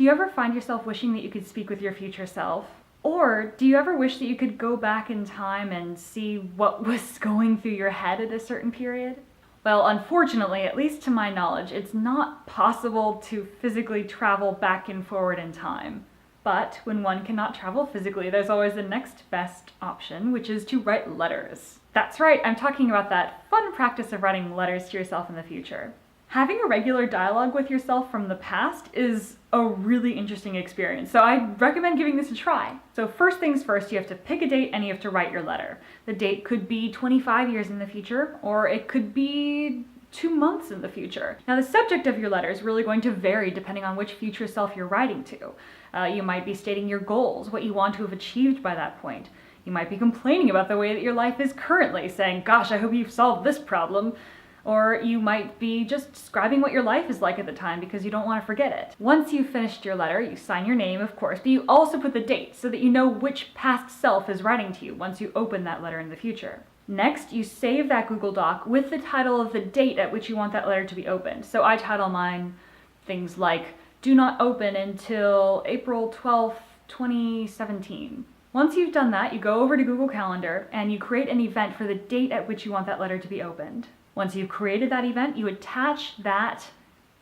Do you ever find yourself wishing that you could speak with your future self? Or do you ever wish that you could go back in time and see what was going through your head at a certain period? Well, unfortunately, at least to my knowledge, it's not possible to physically travel back and forward in time. But when one cannot travel physically, there's always the next best option, which is to write letters. That's right, I'm talking about that fun practice of writing letters to yourself in the future. Having a regular dialogue with yourself from the past is a really interesting experience, so I recommend giving this a try. So first things first, you have to pick a date and you have to write your letter. The date could be 25 years in the future, or it could be 2 months in the future. Now the subject of your letter is really going to vary depending on which future self you're writing to. You might be stating your goals, what you want to have achieved by that point. You might be complaining about the way that your life is currently, saying, gosh, I hope you've solved this problem. Or you might be just describing what your life is like at the time because you don't want to forget it. Once you've finished your letter, you sign your name, of course, but you also put the date so that you know which past self is writing to you once you open that letter in the future. Next, you save that Google Doc with the title of the date at which you want that letter to be opened. So I title mine things like, do not open until April 12th, 2017. Once you've done that, you go over to Google Calendar and you create an event for the date at which you want that letter to be opened. Once you've created that event, you attach that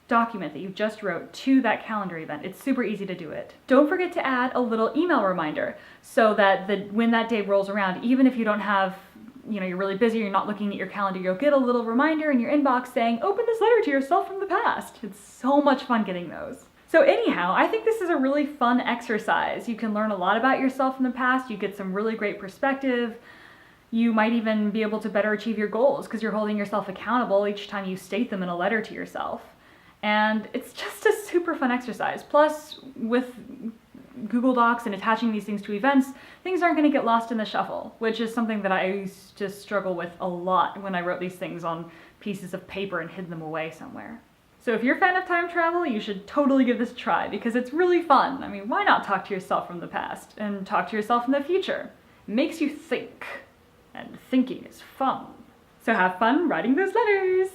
document that you just wrote to that calendar event. It's super easy to do it. Don't forget to add a little email reminder so that when that day rolls around, even if you don't have, you're really busy, you're not looking at your calendar, you'll get a little reminder in your inbox saying, open this letter to yourself from the past. It's so much fun getting those. So anyhow, I think this is a really fun exercise. You can learn a lot about yourself in the past, you get some really great perspective. You might even be able to better achieve your goals because you're holding yourself accountable each time you state them in a letter to yourself. And it's just a super fun exercise. Plus, with Google Docs and attaching these things to events, things aren't going to get lost in the shuffle, which is something that I used to struggle with a lot when I wrote these things on pieces of paper and hid them away somewhere. So if you're a fan of time travel, you should totally give this a try because it's really fun. I mean, why not talk to yourself from the past and talk to yourself in the future? It makes you think. And thinking is fun. So have fun writing those letters!